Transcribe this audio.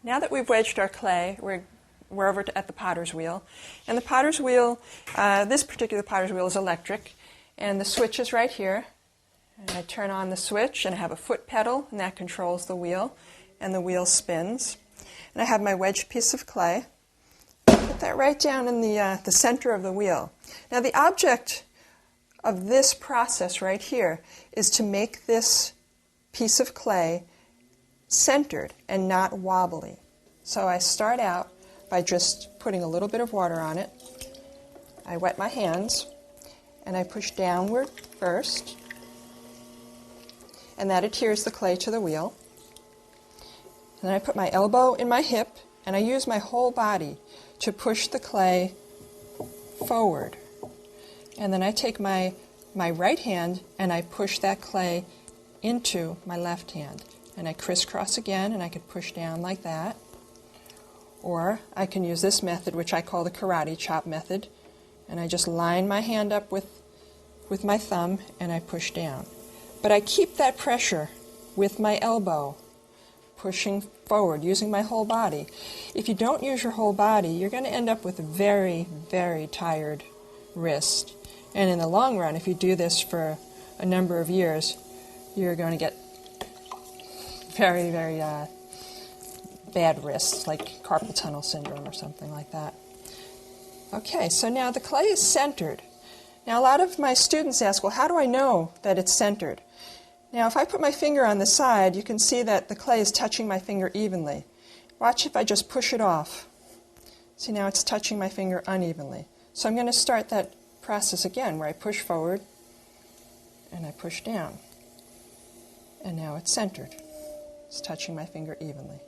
Now that we've wedged our clay, we're over at the potter's wheel. And the potter's wheel, this particular potter's wheel is electric. And the switch is right here. And I turn on the switch, and I have a foot pedal, and that controls the wheel. And the wheel spins. And I have my wedged piece of clay. Put that right down in the center of the wheel. Now the object of this process right here is to make this piece of clay centered and not wobbly. So I start out by just putting a little bit of water on it. I wet my hands and I push downward first, and that adheres the clay to the wheel. And then I put my elbow in my hip and I use my whole body to push the clay forward. And then I take my right hand and I push that clay into my left hand. And I crisscross again, and I could push down like that. Or I can use this method, which I call the karate chop method. And I just line my hand up with my thumb and I push down. But I keep that pressure with my elbow, pushing forward, using my whole body. If you don't use your whole body, you're going to end up with a very, very tired wrist. And in the long run, if you do this for a number of years, you're going to get very, very bad wrists, like carpal tunnel syndrome or something like that. Okay, so now the clay is centered. Now a lot of my students ask, well, how do I know that it's centered? Now if I put my finger on the side, you can see that the clay is touching my finger evenly. Watch if I just push it off. See, now it's touching my finger unevenly. So I'm going to start that process again, where I push forward and I push down. And now it's centered. It's touching my finger evenly.